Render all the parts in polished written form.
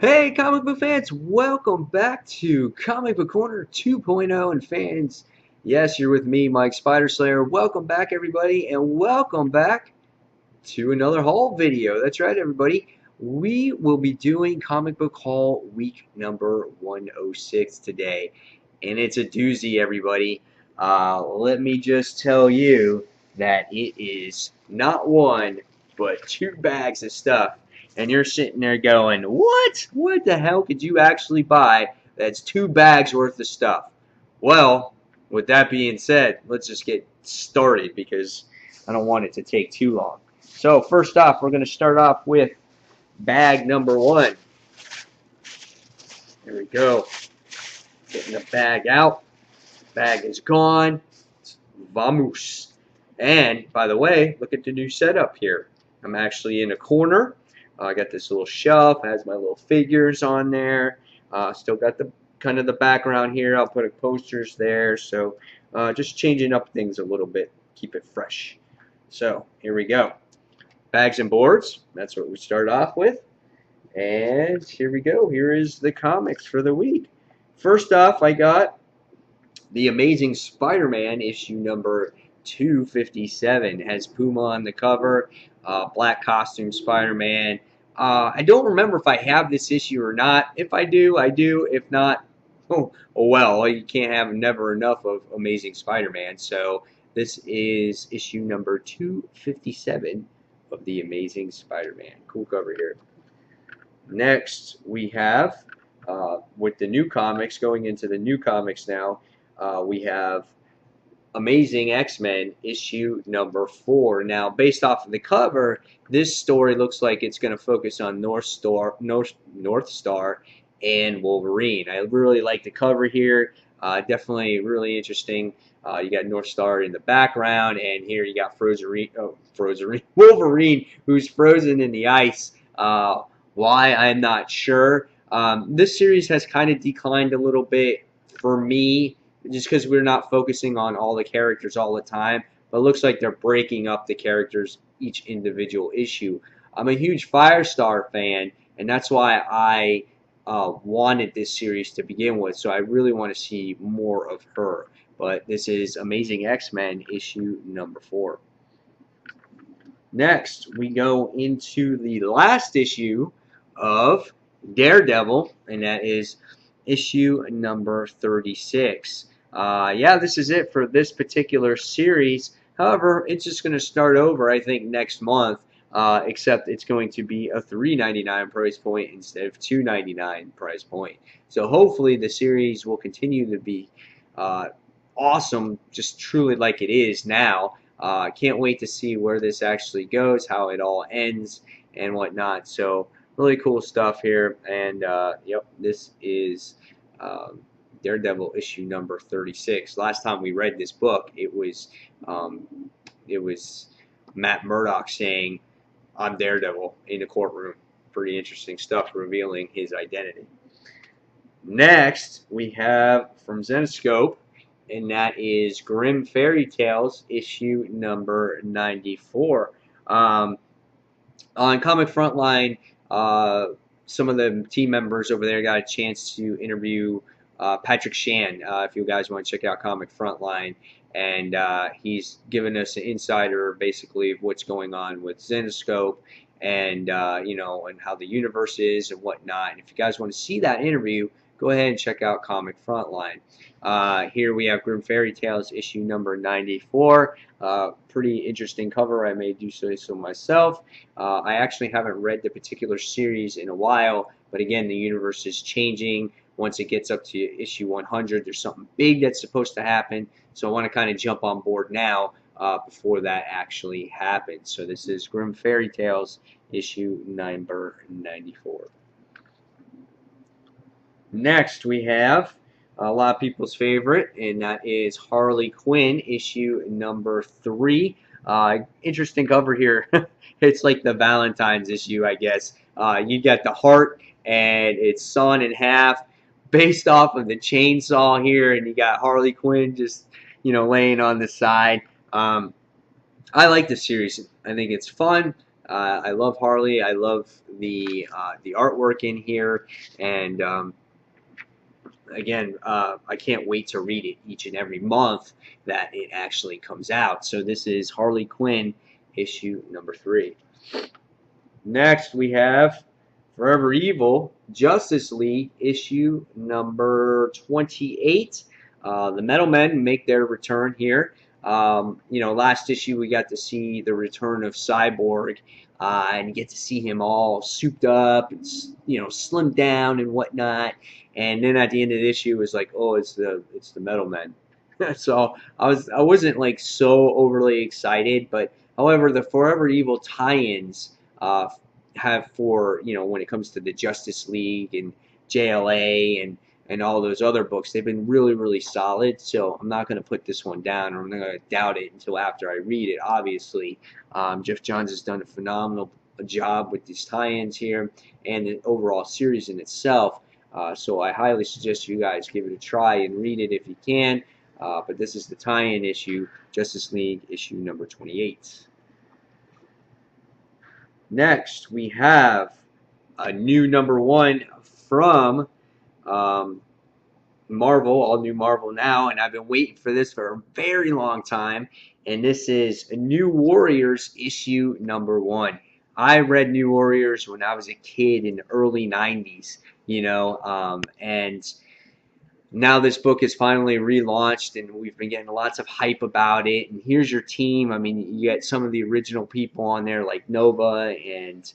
Hey, comic book fans, welcome back to Comic Book Corner 2.0. And fans, yes, you're with me, Mike Spider Slayer. Welcome back, everybody, and welcome back to another haul video. That's right, everybody. We will be doing Comic Book Haul week number 106 today, and it's a doozy, everybody. Let me just tell you that it is not one, but two bags of stuff. And you're sitting there going, what? What the hell could you actually buy that's two bags worth of stuff? Well, with that being said, let's just get started because I don't want it to take too long. So first off, we're going to start off with bag number one. There we go. Getting the bag out. Bag is gone. Vamos. And by the way, look at the new setup here. I'm actually in a corner. I got this little shelf. Has my little figures on there. Still got the kind of the background here. I'll put posters there. So just changing up things a little bit. Keep it fresh. So here we go. Bags and boards. That's what we start off with. And here we go. Here is the comics for the week. First off, I got The Amazing Spider-Man issue number 257. Has Puma on the cover, black costume Spider-Man. I don't remember if I have this issue or not. If I do, I do. If not, oh well. You can't have never enough of Amazing Spider-Man. So this is issue number 257 of The Amazing Spider-Man. Cool cover here. Next, we have, with the new comics, going into the new comics now, we have Amazing X-Men issue number 4. Now, based off of the cover, this story looks like it's going to focus on North Star and Wolverine. I really like the cover here. Definitely really interesting. You got North Star in the background, and here you got Wolverine, who's frozen in the ice. Why, I'm not sure. This series has kind of declined a little bit for me, just because we're not focusing on all the characters all the time. But it looks like they're breaking up the characters each individual issue. I'm a huge Firestar fan, and that's why I wanted this series to begin with. So I really want to see more of her. But this is Amazing X-Men issue number 4. Next, we go into the last issue of Daredevil, and that is issue number 36. Yeah, this is it for this particular series. However, it's just going to start over, I think, next month, except it's going to be a $3.99 price point instead of $2.99 price point. So hopefully the series will continue to be awesome, just truly like it is now. Can't wait to see where this actually goes, how it all ends, and whatnot. So really cool stuff here. And yep, this is Daredevil issue number 36. Last time we read this book, it was Matt Murdock saying, "I'm Daredevil" in the courtroom. Pretty interesting stuff, revealing his identity. Next, we have from Zenescope, and that is Grim Fairy Tales issue number 94. On Comic Frontline, some of the team members over there got a chance to interview Patrick Shan. If you guys want to check out Comic Frontline, and he's given us an insider basically of what's going on with Zenescope, and and how the universe is and whatnot. And if you guys want to see that interview, go ahead and check out Comic Frontline. Here we have Grim Fairy Tales issue number 94. Pretty interesting cover. I may do so myself. I actually haven't read the particular series in a while, but again, the universe is changing. Once it gets up to issue 100, there's something big that's supposed to happen. So I want to kind of jump on board now before that actually happens. So this is Grim Fairy Tales issue number 94. Next, we have a lot of people's favorite, and that is Harley Quinn issue number 3. Interesting cover here. It's like the Valentine's issue, I guess. You got the heart, and it's sawn in half based off of the chainsaw here, and you got Harley Quinn just, laying on the side. I like the series. I think it's fun. I love Harley. I love the artwork in here, and again, I can't wait to read it each and every month that it actually comes out. So this is Harley Quinn issue number 3. Next, we have Forever Evil Justice League issue number 28. The Metal Men make their return here. Last issue we got to see the return of Cyborg, and you get to see him all souped up and slimmed down and whatnot. And then at the end of the issue, it was like, oh, it's the Metal Men. So I wasn't like so overly excited, but however, the Forever Evil tie-ins have for when it comes to the Justice League and JLA and all those other books, they've been really, really solid. So I'm not going to put this one down, or I'm not going to doubt it until after I read it. Obviously, Jeff Johns has done a phenomenal job with these tie-ins here and the overall series in itself. So I highly suggest you guys give it a try and read it if you can. But this is the tie-in issue, Justice League issue number 28. Next, we have a new number 1 from Marvel, all new Marvel now, and I've been waiting for this for a very long time, and this is New Warriors issue number 1. I read New Warriors when I was a kid in the early 90s, and now this book is finally relaunched, and we've been getting lots of hype about it. And here's your team. I mean, you get some of the original people on there like Nova and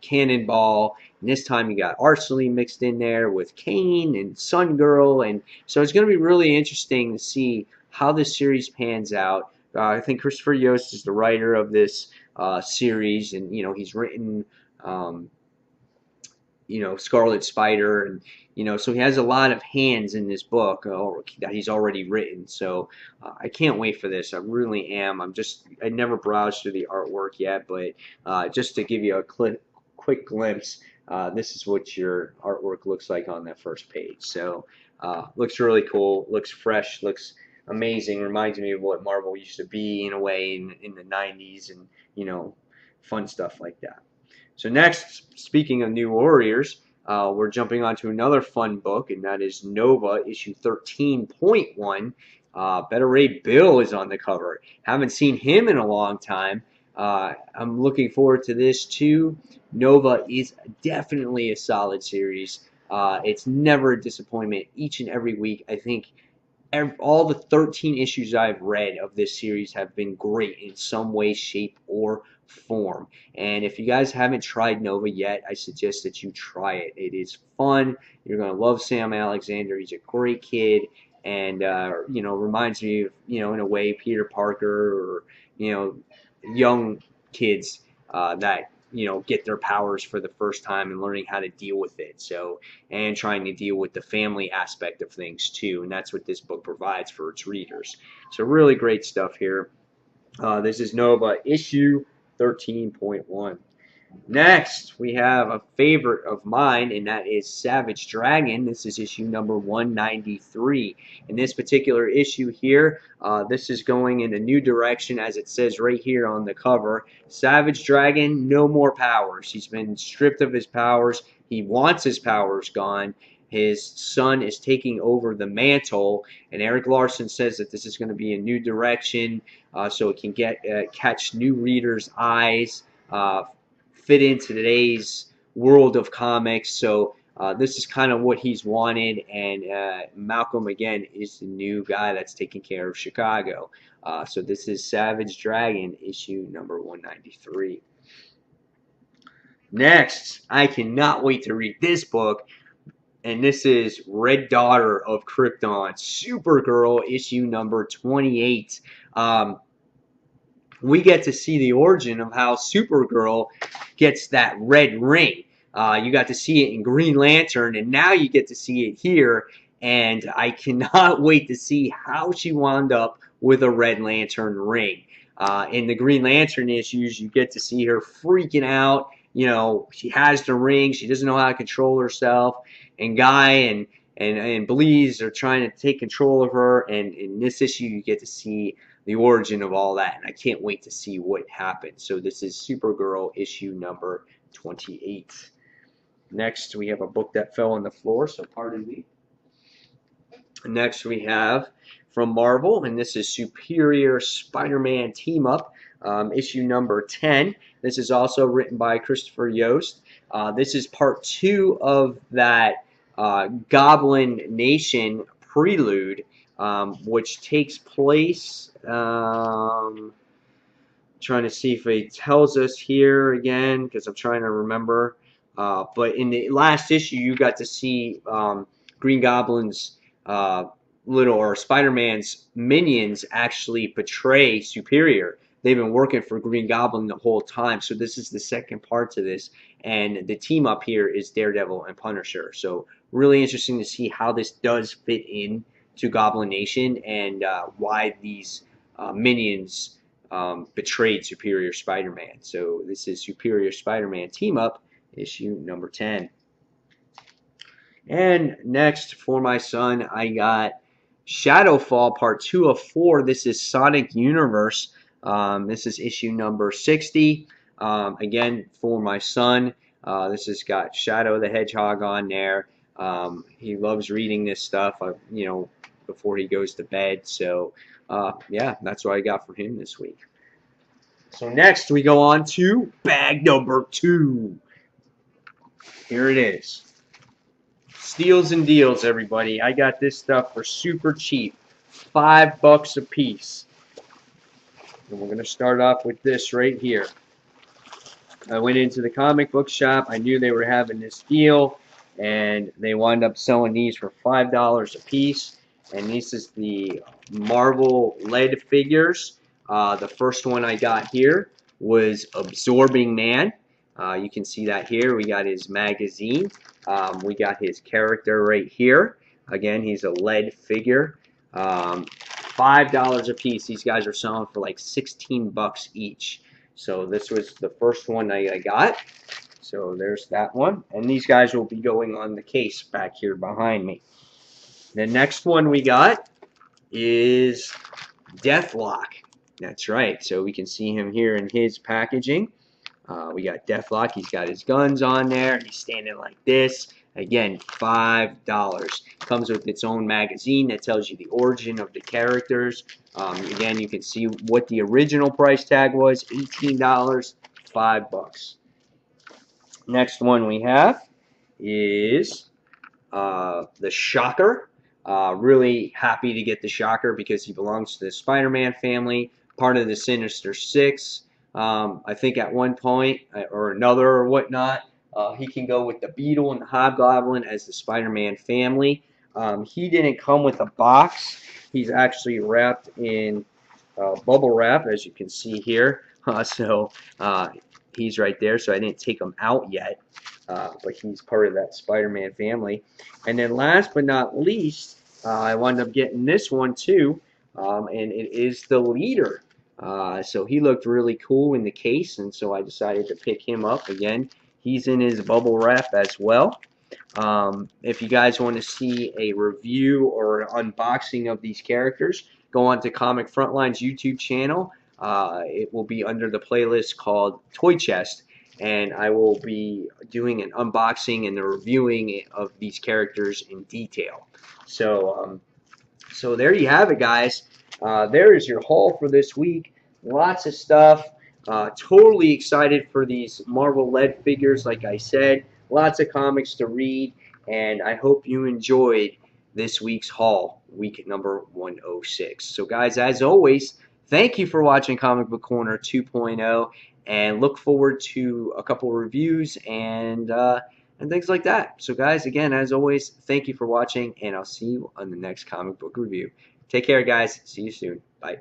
Cannonball. And this time you got Arsenal mixed in there with Kane and Sun Girl. And so it's going to be really interesting to see how this series pans out. I think Christopher Yost is the writer of this series, and he's written Scarlet Spider, and so he has a lot of hands in this book that he's already written. So I can't wait for this. I really am. I never browsed through the artwork yet, but just to give you a quick glimpse, this is what your artwork looks like on that first page. So looks really cool, looks fresh, looks amazing. Reminds me of what Marvel used to be in a way in the 90s, and fun stuff like that. So next, speaking of New Warriors, we're jumping on to another fun book, and that is Nova, issue 13.1. Better Ray Bill is on the cover. Haven't seen him in a long time. I'm looking forward to this too. Nova is definitely a solid series. It's never a disappointment each and every week. I think all the 13 issues I've read of this series have been great in some way, shape, or form. And if you guys haven't tried Nova yet, I suggest that you try it. It is fun. You're going to love Sam Alexander. He's a great kid, and reminds me of in a way Peter Parker, or young kids that get their powers for the first time and learning how to deal with it. So, and trying to deal with the family aspect of things too, and that's what this book provides for its readers. So really great stuff here. This is Nova issue 13.1. Next, we have a favorite of mine, and that is Savage Dragon. This is issue number 193. In this particular issue here, this is going in a new direction, as it says right here on the cover. Savage Dragon, no more powers. He's been stripped of his powers. He wants his powers gone. His son is taking over the mantle, and Eric Larson says that this is going to be a new direction, so it can catch new readers' eyes, fit into today's world of comics. So this is kind of what he's wanted, and Malcolm, again, is the new guy that's taking care of Chicago. So this is Savage Dragon, issue number 193. Next, I cannot wait to read this book, and this is Red Daughter of Krypton, Supergirl, issue number 28. We get to see the origin of how Supergirl gets that red ring. You got to see it in Green Lantern, and now you get to see it here, and I cannot wait to see how she wound up with a Red Lantern ring. In the Green Lantern issues, you get to see her freaking out. She has the ring. She doesn't know how to control herself. And Guy and Blaze are trying to take control of her. And in this issue, you get to see the origin of all that, and I can't wait to see what happens. So this is Supergirl issue number 28. Next, we have a book that fell on the floor, so pardon me. Next, we have from Marvel, and this is Superior Spider-Man Team Up, issue number 10. This is also written by Christopher Yost. This is part 2 of that Goblin Nation prelude, which takes place. Trying to see if it tells us here again, because I'm trying to remember. But in the last issue, you got to see Green Goblin's or Spider-Man's minions actually betray Superior. They've been working for Green Goblin the whole time, so this is the second part to this. And the team up here is Daredevil and Punisher. So really interesting to see how this does fit in to Goblin Nation and why these minions betrayed Superior Spider-Man. So this is Superior Spider-Man Team Up, issue number 10. And next for my son, I got Shadowfall Part 2 of 4. This is Sonic Universe. This is issue number 60. Again, for my son, this has got Shadow the Hedgehog on there. He loves reading this stuff, before he goes to bed. So, yeah, that's what I got for him this week. So next, we go on to bag number 2. Here it is. Steals and deals, everybody. I got this stuff for super cheap. $5 a piece. And we're going to start off with this right here. I went into the comic book shop. I knew they were having this deal, and they wound up selling these for $5 a piece. And this is the Marvel lead figures. The first one I got here was Absorbing Man. You can see that here. We got his magazine. We got his character right here. Again, he's a lead figure. $5 a piece. These guys are selling for like 16 bucks each. So this was the first one I got. So there's that one. And these guys will be going on the case back here behind me. The next one we got is Deathlock. That's right. So we can see him here in his packaging. We got Deathlock. He's got his guns on there. He's standing like this. Again, $5. Comes with its own magazine that tells you the origin of the characters. Again, you can see what the original price tag was. $18, $5. Next one we have is the Shocker. Really happy to get the Shocker because he belongs to the Spider-Man family, part of the Sinister Six. I think at one point or another or whatnot, he can go with the Beetle and the Hobgoblin as the Spider-Man family. He didn't come with a box. He's actually wrapped in bubble wrap, as you can see here. So he's right there. So I didn't take him out yet, but he's part of that Spider-Man family. And then last but not least, I wound up getting this one too, and it is the Leader. So he looked really cool in the case, and so I decided to pick him up again. He's in his bubble wrap as well. If you guys want to see a review or an unboxing of these characters, go on to Comic Frontline's YouTube channel. It will be under the playlist called Toy Chest, and I will be doing an unboxing and the reviewing of these characters in detail. So, so there you have it, guys. There is your haul for this week. Lots of stuff. Totally excited for these Marvel lead figures, like I said. Lots of comics to read, and I hope you enjoyed this week's haul, week number 106. So, guys, as always, thank you for watching Comic Book Corner 2.0, and look forward to a couple reviews and things like that. So, guys, again, as always, thank you for watching, and I'll see you on the next comic book review. Take care, guys. See you soon. Bye.